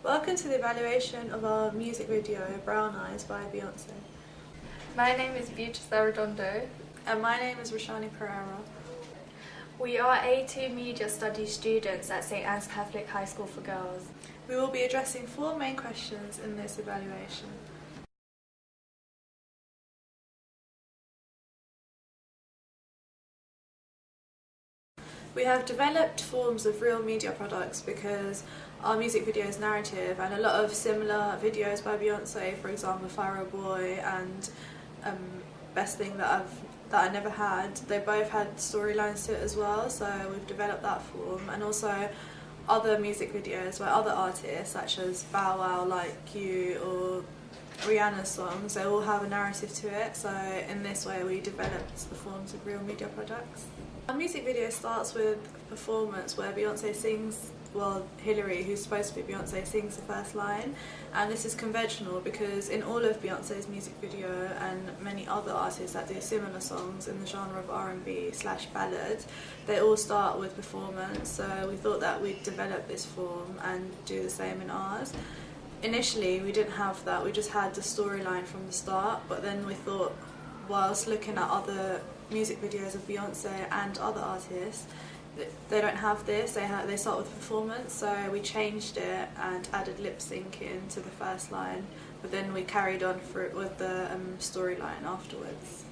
Welcome to the evaluation of our music video Brown Eyes by Beyonce. My name is Beatrice Arredondo. And my name is Rashani Pereira. We are A2 Media Studies students at St Anne's Catholic High School for Girls. We will be addressing 4 main questions in this evaluation. We have developed forms of real media products because our music video is narrative, and a lot of similar videos by Beyonce, for example Fire Boy and Best Thing That I Never Had, they both had storylines to it as well, so we've developed that form. And also other music videos where other artists such as Bow Wow, Like You, or Rihanna's songs, they all have a narrative to it, so in this way we developed the forms of real media products. Our music video starts with a performance where Beyonce sings, well, Hillary, who's supposed to be Beyonce, sings the first line, and this is conventional because in all of Beyonce's music video and many other artists that do similar songs in the genre of R&B/ballads, they all start with performance, so we thought that we'd develop this form and do the same in ours. Initially we didn't have that, we just had the storyline from the start, but then we thought, whilst looking at other music videos of Beyonce and other artists, they don't have this, they start with performance, so we changed it and added lip syncing to the first line, but then we carried on with the storyline afterwards.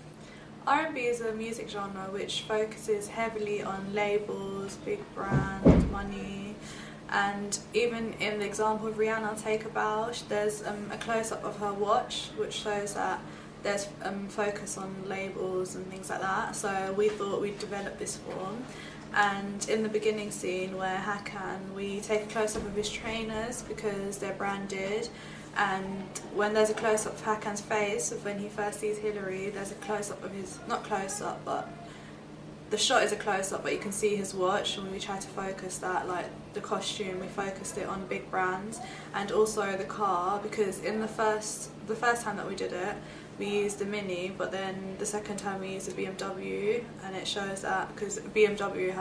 R&B is a music genre which focuses heavily on labels, big brands, money, and even in the example of Rihanna, Take a Bow, there's a close-up of her watch which shows that there's focus on labels and things like that, so we thought we'd develop this form. And in the beginning scene where Hakan, we take a close-up of his trainers because they're branded, and when there's a close-up of Hakan's face of when he first sees Hillary, there's a close-up of his, not close-up, but the shot is a close-up, but you can see his watch, and we try to focus that, like the costume, we focused it on big brands, and also the car, because in the first time that we did it, we used the Mini, but then the second time we used the BMW, and it shows that because BMW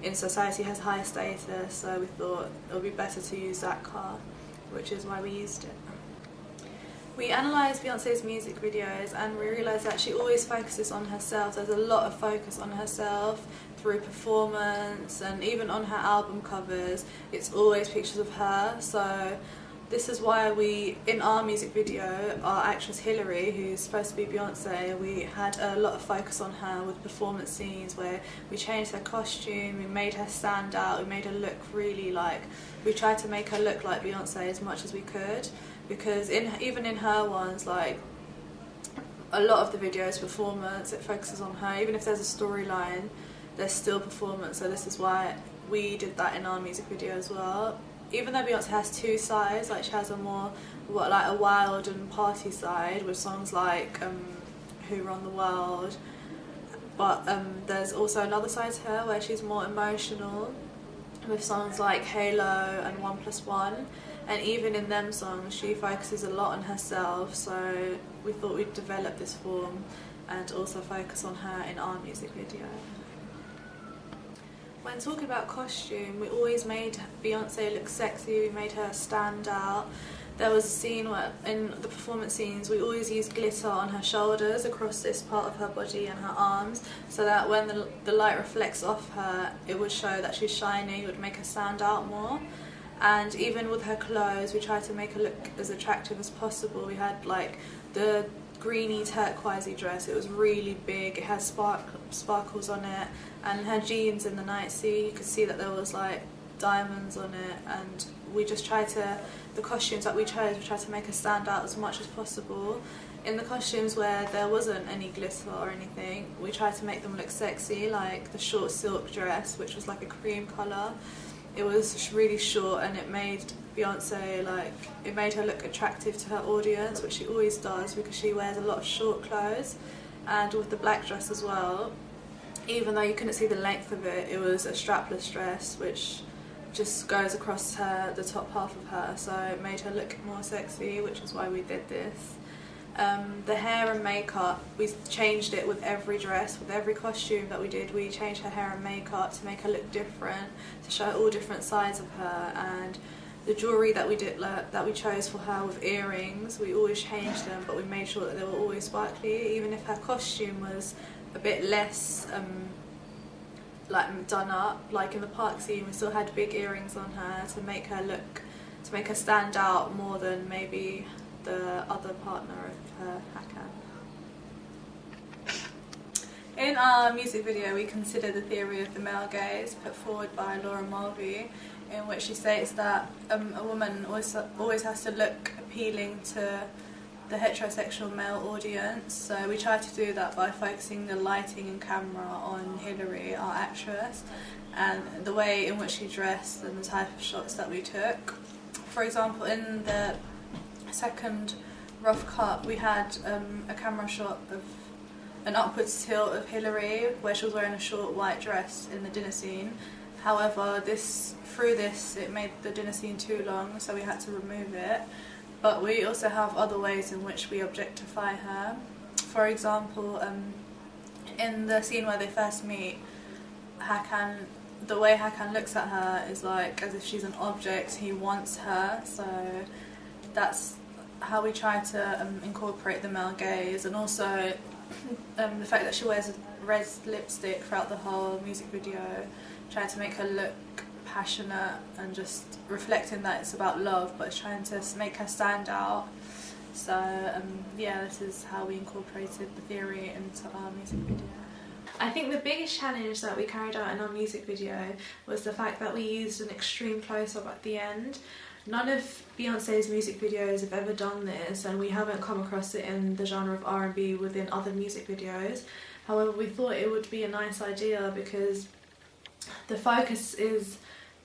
in society has high status, so we thought it would be better to use that car, which is why we used it. We analysed Beyonce's music videos and we realised that she always focuses on herself. There's a lot of focus on herself through performance, and even on her album covers it's always pictures of her, so this is why we, in our music video, our actress Hillary, who's supposed to be Beyonce, we had a lot of focus on her with performance scenes where we changed her costume, we made her stand out, we made her look really like, we tried to make her look like Beyonce as much as we could, because even in her ones, like a lot of the videos performance, it focuses on her. Even if there's a storyline, there's still performance, so this is why we did that in our music video as well. Even though Beyonce has 2 sides, like she has a more like a wild and party side with songs like Who Run the World, but there's also another side to her where she's more emotional with songs like Halo and 1+1, and even in them songs she focuses a lot on herself, so we thought we'd develop this form and also focus on her in our music video. When talking about costume, we always made Beyonce look sexy, we made her stand out. There was a scene where, in the performance scenes, we always used glitter on her shoulders, across this part of her body and her arms, so that when the light reflects off her, it would show that she's shining, it would make her stand out more. And even with her clothes, we tried to make her look as attractive as possible. We had like the greeny turquoisey dress, it was really big, it had sparkles on it, and her jeans in the night scene, you could see that there was like diamonds on it, and we just tried to, the costumes that we chose, we tried to make her stand out as much as possible. In the costumes where there wasn't any glitter or anything, we tried to make them look sexy, like the short silk dress, which was like a cream colour. It was really short and it made Beyonce, like, it made her look attractive to her audience, which she always does because she wears a lot of short clothes. And with the black dress as well, even though you couldn't see the length of it, it was a strapless dress which just goes across the top half of her, so it made her look more sexy, which is why we did this. The hair and makeup, we changed it with every dress, with every costume that we did. We changed her hair and makeup to make her look different, to show all different sides of her, and The jewellery that we chose for her with earrings, we always changed them, but we made sure that they were always sparkly. Even if her costume was a bit less like done up, like in the park scene, we still had big earrings on her to make her stand out more than maybe the other partner of her, Hakan. In our music video, we consider the theory of the male gaze put forward by Laura Mulvey, in which she states that a woman always has to look appealing to the heterosexual male audience. So we try to do that by focusing the lighting and camera on Hilary, our actress, and the way in which she dressed and the type of shots that we took. For example, in the second rough cut, we had a camera shot of an upwards tilt of Hilary where she was wearing a short white dress in the dinner scene. However, through this it made the dinner scene too long, so we had to remove it. But we also have other ways in which we objectify her. For example, in the scene where they first meet, the way Hakan looks at her is like as if she's an object. He wants her, so that's how we try to incorporate the male gaze. And also the fact that she wears red lipstick throughout the whole music video, trying to make her look passionate and just reflecting that it's about love, but it's trying to make her stand out. So yeah, this is how we incorporated the theory into our music video. I think the biggest challenge that we carried out in our music video was the fact that we used an extreme close-up at the end. None of Beyonce's music videos have ever done this, and we haven't come across it in the genre of R&B within other music videos. However, we thought it would be a nice idea because the focus is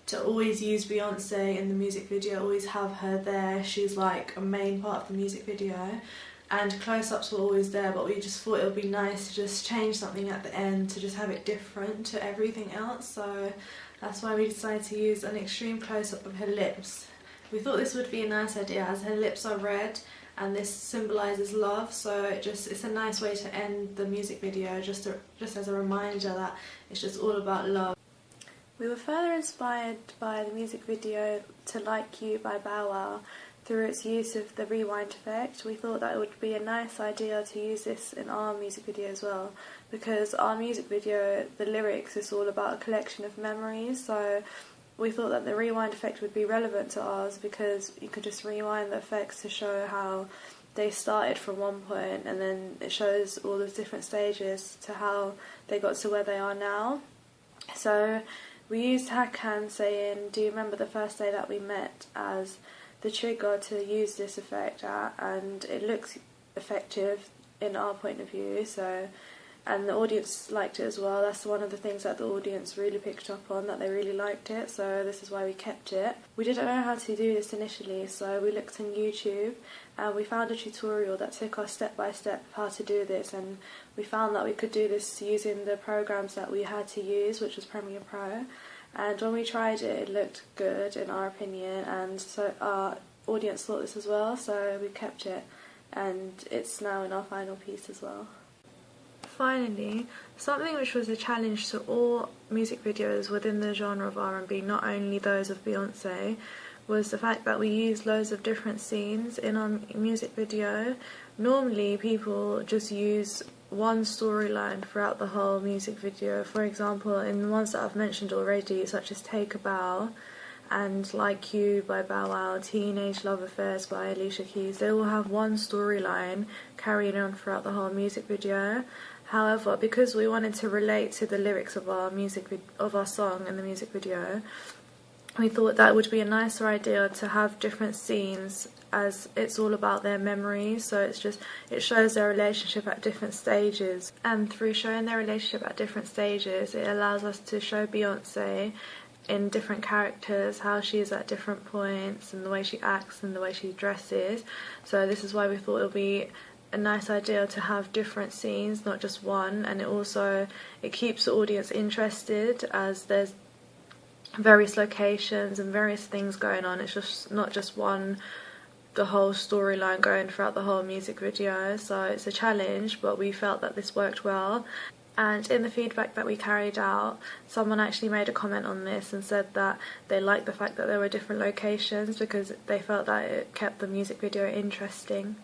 to always use Beyonce in the music video, always have her there. She's like a main part of the music video, and close-ups were always there, but we just thought it would be nice to just change something at the end to just have it different to everything else. So that's why we decided to use an extreme close-up of her lips. We thought this would be a nice idea as her lips are red and this symbolises love, so it's a nice way to end the music video, just as a reminder that it's just all about love. We were further inspired by the music video To Like You by Bow Wow through its use of the rewind effect. We thought that it would be a nice idea to use this in our music video as well, because our music video, the lyrics, is all about a collection of memories, so we thought that the rewind effect would be relevant to ours because you could just rewind the effects to show how they started from one point, and then it shows all the different stages to how they got to where they are now. So we used Hakan saying, "Do you remember the first day that we met?" as the trigger to use this effect at, and it looks effective in our point of view, and the audience liked it as well. That's one of the things that the audience really picked up on, that they really liked it, so this is why we kept it. We didn't know how to do this initially, so we looked on YouTube and we found a tutorial that took us step by step how to do this, and we found that we could do this using the programs that we had to use, which was Premiere Pro. And when we tried it, it looked good in our opinion, and so our audience thought this as well, so we kept it, and it's now in our final piece as well. Finally, something which was a challenge to all music videos within the genre of R&B, not only those of Beyonce, was the fact that we used loads of different scenes in our music video. Normally people just use one storyline throughout the whole music video. For example, in the ones that I've mentioned already, such as Take a Bow and Like You by Bow Wow, Teenage Love Affairs by Alicia Keys, they all have one storyline carrying on throughout the whole music video. However, because we wanted to relate to the lyrics of our song in the music video, we thought that would be a nicer idea to have different scenes, as it's all about their memories, so it shows their relationship at different stages, and through showing their relationship at different stages, it allows us to show Beyonce in different characters, how she is at different points, and the way she acts and the way she dresses. So this is why we thought it would be a nice idea to have different scenes, not just one, and it keeps the audience interested, as there's various locations and various things going on. It's just not just the whole storyline going throughout the whole music video, so it's a challenge, but we felt that this worked well. And in the feedback that we carried out, someone actually made a comment on this and said that they liked the fact that there were different locations because they felt that it kept the music video interesting.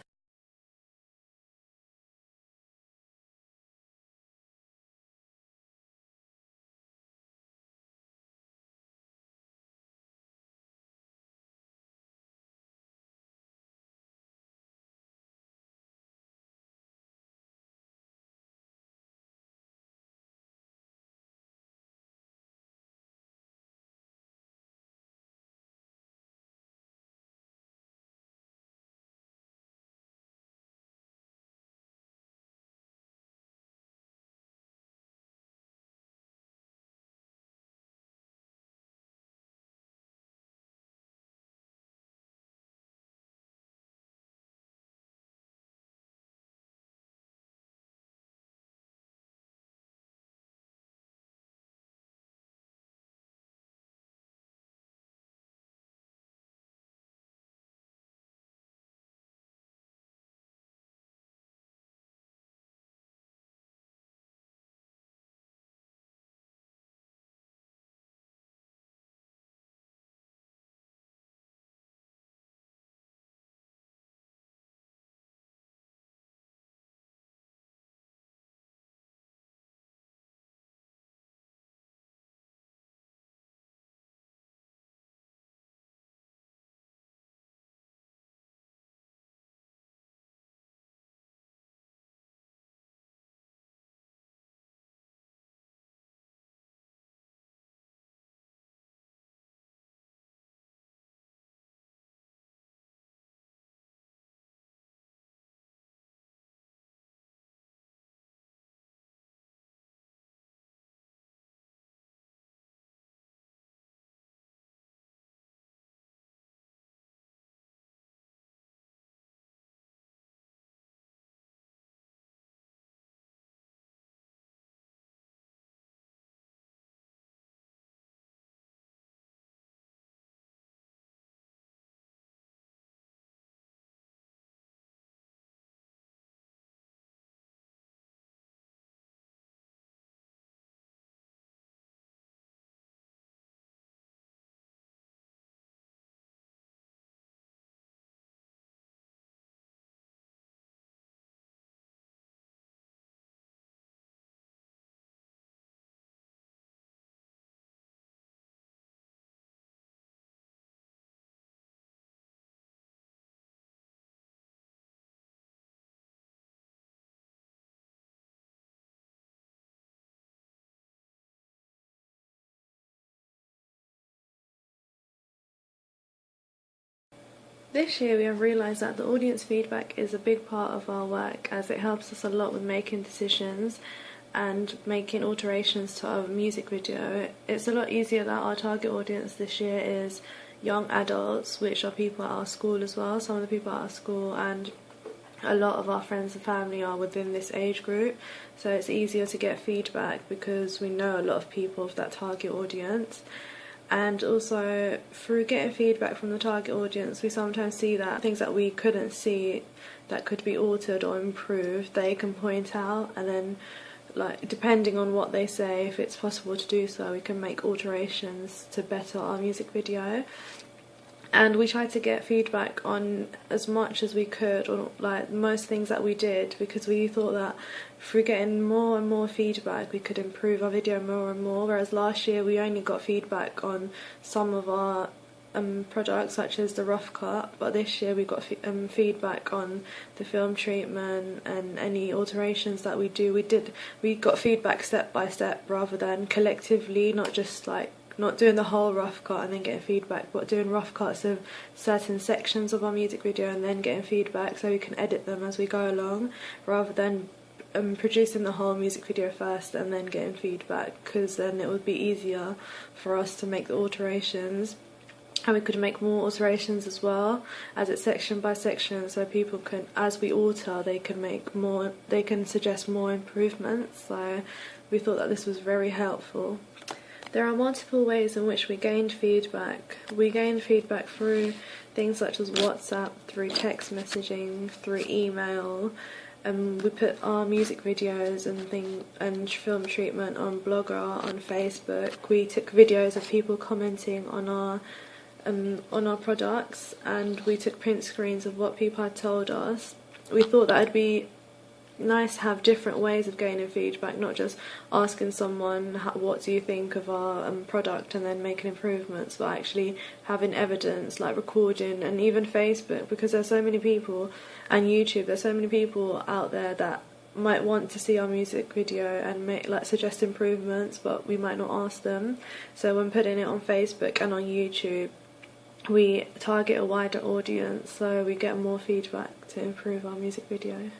This year we have realised that the audience feedback is a big part of our work as it helps us a lot with making decisions and making alterations to our music video. It's a lot easier that our target audience this year is young adults, which are people at our school as well, some of the people at our school, and a lot of our friends and family are within this age group, so it's easier to get feedback because we know a lot of people of that target audience. And also through getting feedback from the target audience, we sometimes see that things that we couldn't see that could be altered or improved, they can point out, and then like depending on what they say, if it's possible to do so, we can make alterations to better our music video. And we tried to get feedback on as much as we could on like most things that we did, because we thought that through getting more and more feedback we could improve our video more and more, whereas last year we only got feedback on some of our products such as the rough cut, but this year we got feedback on the film treatment and any alterations that we do. We got feedback step by step rather than collectively, not just like not doing the whole rough cut and then getting feedback, but doing rough cuts of certain sections of our music video and then getting feedback so we can edit them as we go along, rather than producing the whole music video first and then getting feedback, because then it would be easier for us to make the alterations. And we could make more alterations as well, as it's section by section, so people can, as we alter, they can suggest more improvements. So we thought that this was very helpful. There are multiple ways in which we gained feedback. We gained feedback through things such as WhatsApp, through text messaging, through email, we put our music videos and film treatment on Blogger, on Facebook. We took videos of people commenting on our products, and we took print screens of what people had told us. We thought that it'd be nice to have different ways of gaining feedback, not just asking someone what do you think of our product and then making improvements, but actually having evidence, like recording, and even Facebook, because there's so many people, and YouTube, there's so many people out there that might want to see our music video and suggest improvements, but we might not ask them. So when putting it on Facebook and on YouTube, we target a wider audience, so we get more feedback to improve our music video.